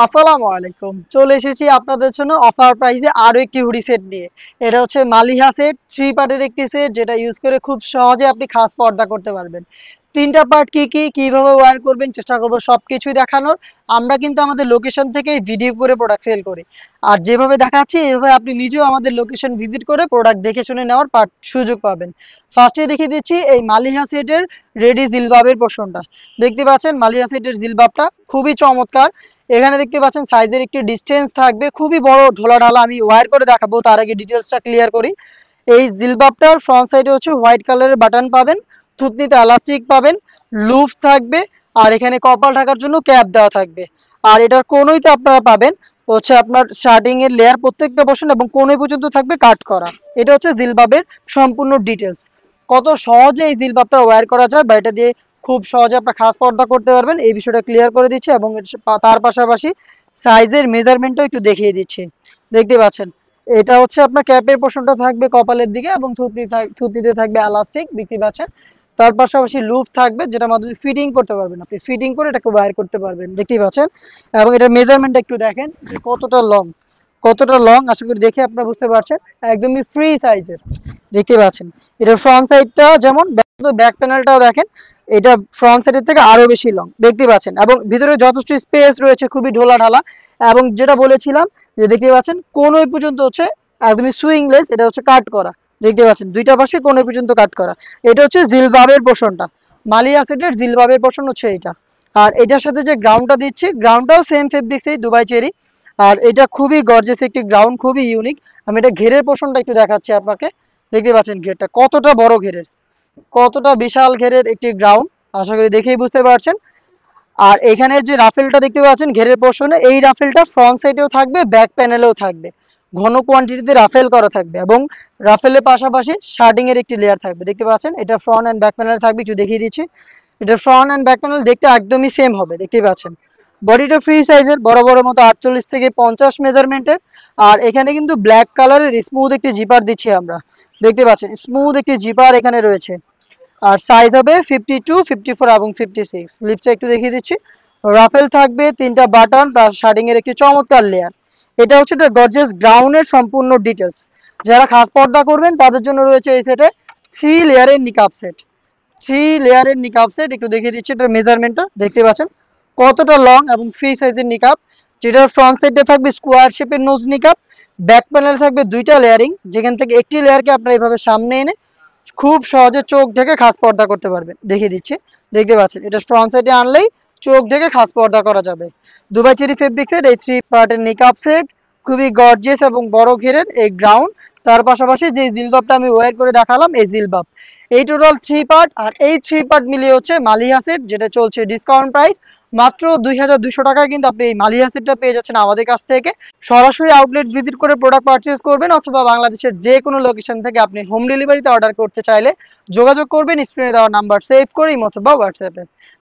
আসসালামু আলাইকুম। চলে এসেছি আপনাদের জন্য অফার প্রাইসে আরো একটি হুডি সেট নিয়ে। এটা হচ্ছে মালিহা সেট, 3 পার্টের একটি সেট যেটা ইউজ করে খুব সহজে আপনি খাস পর্দা করতে পারবেন। 3টা পার্ট কি, কিভাবে ওয়্যার করবেন চেষ্টা করব সবকিছুই দেখানোর। আমরা কিন্তু আমাদের লোকেশন থেকেই ভিডিও করে প্রোডাক্ট সেল করি। আর যেভাবে দেখাচ্ছি এভাবে আপনি নিজেও আমাদের লোকেশন ভিজিট করে প্রোডাক্ট দেখে শুনে নেওয়ার সুযোগ পাবেন। ফার্স্টে দেখিয়ে দিচ্ছি এই মালিহা সেটের রেডি জিলবাবের পোরশনটা। দেখতে পাচ্ছেন মালিহা সেটের জিলবাবটা খুবই চমৎকার। এখানে দেখতে পাচ্ছেন সাইজের একটি ডিসটেন্স থাকবে, খুবই বড় ঢোলা ঢালা। আমি ওয়্যার করে দেখাবো, তার আগে ডিটেলসটা ক্লিয়ার করি। এই জিলবাবটার ফ্রন্ট সাইডে হচ্ছে হোয়াইট কালারের বাটন পাবেন, থুতনিতে এলাস্টিক পাবেন, লুফ থাকবে, আর এখানে কপাল ঢাকার জন্য ক্যাপ দেওয়া থাকবে। আর এটার কোনোইতে আপনারা পাবেন হচ্ছে আপনার শার্টিং এর লেয়ার প্রত্যেকটা পোরশন এবং কোনোই পর্যন্ত থাকবে কাট করা। এটা হচ্ছে জিলবাবের সম্পূর্ণ ডিটেলস। কত সহজে এই জিলবাবটা ওয়্যার করা যায় বা এটা দিয়ে খুব সহজে আপনার খাস পর্দা করতে পারবেন এই বিষয়টা ক্লিয়ার করে দিচ্ছি, এবং তার পাশাপাশি সাইজের মেজারমেন্টও একটু দেখিয়ে দিচ্ছি। দেখতে পাচ্ছেন এটা হচ্ছে আপনার ক্যাপের পোর্শনটা থাকবে কপালের দিকে এবং থুতনিতে থাকবে এলাস্টিক, দেখতে পাচ্ছেন। তার পাশাপাশি লুপ থাকবে যেটার মাধ্যমে ফিটিং করতে পারবেন, আপনি ফিটিং করে এটাকে ওয়্যার করতে পারবেন, দেখতেই পাচ্ছেন। এবং এটার মেজারমেন্টটা একটু দেখেন যে কতটা লং আশা করি দেখে আপনারা বুঝতে পারছেন। একদমই ফ্রি সাইজের, দেখতে পাচ্ছেন। এটার ফ্রন্ট সাইডটা যেমন, ব্যাক প্যানেলটাও দেখেন, এটা ফ্রন্ট সাইডের থেকে আরো বেশি লং, দেখতে পাচ্ছেন। এবং ভিতরে যথেষ্ট স্পেস রয়েছে, খুবই ঢোলা ঢালা। এবং যেটা বলেছিলাম যে দেখতে পাচ্ছেন কোন ওই পর্যন্ত হচ্ছে একদমই সুইংলেস, এটা হচ্ছে কাট করা, দেখতে পাচ্ছেন দুইটা পাশে কোন ওই পর্যন্ত কাট করা। এটা হচ্ছে জিলবাবের পোর্শনটা, মালিয়া সেটের জিলবাবের পোর্শন হচ্ছে এটা। আর এটার সাথে যে গ্রাউন্ডটা দিচ্ছি, গ্রাউন্ডটাও সেম ফেব্রিক্সেই, দুবাই চেরি। আর এটা খুবই গর্জিয়াস একটি গ্রাউন্ড, খুবই ইউনিক। আমি এটা ঘেরের পোর্শনটা একটু দেখাচ্ছি আপনাকে। দেখতে পাচ্ছেন ঘেরটা কতটা বড় ঘেরের, কতটা বিশাল ঘেরের একটি গ্রাউন্ড, আশা করি দেখেই বুঝতে পারছেন। আর এখানে যে রাফেলটা দেখতে পাচ্ছেন ঘেরের পোর্শনে, এই রাফেলটা ফ্রন্ট সাইডেও থাকবে, ব্যাক প্যানেলেও থাকবে। ঘন কোয়ান্টিটিতে রাফেল করা থাকবে এবং রাফেলের পাশাপাশি শার্টিং এর একটি লেয়ার থাকবে, দেখতে পাচ্ছেন। এটা ফ্রন্ট এন্ড ব্যাক প্যানেল থাকবে, একটু দেখিয়ে দিচ্ছি। এটা ফ্রন্ট এন্ড ব্যাক প্যানেল দেখতে একদমই সেম হবে, দেখতে পাচ্ছেন। বডিটা ফ্রি সাইজের, বড় বড় মতো 48 থেকে 50 মেজারমেন্টের। আর এখানে কিন্তু ব্ল্যাক কালারের স্মুথ একটি জিপার দিচ্ছি আমরা, দেখতে পাচ্ছেন। স্মুথ একটি জিপার এখানে রয়েছে। আর সাইজ হবে 52, 54 এবং 56। লিপসটা একটু দেখিয়ে দিচ্ছি। রাফেল থাকবে, 3টা বাটন প্লাস শার্টিং এর একটি চমৎকার লেয়ার। এটা হচ্ছে একটা গর্জিয়াস গ্রাউন্ডের সম্পূর্ণ ডিটেলস। যারা খাস পর্দা করবেন তাদের জন্য রয়েছে এই সেটে 3 লেয়ারের নিকাব সেট। 3 লেয়ারের নিকাব সেট একটু দেখিয়ে দিচ্ছি। এটার মেজারমেন্টটা দেখতে পাচ্ছেন কতটা লং এবং ফ্রি সাইজের নিকাব। যেটার ফ্রন্ট সাইডে থাকবে স্কোয়ার শেপের নোজ নিকাব। ব্যাক প্যানেল থাকবে দুইটা লেয়ারিং, যেখান থেকে একটি লেয়ারকে আপনারা এইভাবে সামনে এনে খুব সহজে চোখ ঢেকে খাস পর্দা করতে পারবেন, দেখিয়ে দিচ্ছি। দেখতে পাচ্ছেন এটা ফ্রন্ট সাইডে আনলেই চোখ ঢেকে খাস পর্দা করা যাবে। দুবাই চেরি ফেব্রিক্সের এই 3 পার্টের নিকাব সেট, খুবই গর্জিয়াস এবং বড় ঘেরের এই গ্রাউন্ড। তার পাশাপাশি যে জিলবাবটা আমি ওয়্যার করে দেখালাম এই জিলবাব, এই টোটাল 3 পার্ট। আর এই 3 পার্ট মিলিয়ে হচ্ছে মালিহা সেট, যেটা চলছে ডিসকাউন্ট প্রাইস মাত্র 2200 টাকায়। কিন্তু আপনি এই মালিহা সেটটা পেয়ে যাচ্ছেন আমাদের কাছ থেকে। সরাসরি আউটলেট ভিজিট করে প্রোডাক্ট পারচেজ করবেন, অথবা বাংলাদেশের যে কোনো লোকেশন থেকে আপনি হোম ডেলিভারিতে অর্ডার করতে চাইলে যোগাযোগ করবেন স্ক্রিনে দেওয়া নাম্বার সেভ করে অথবা হোয়াটসঅ্যাপে।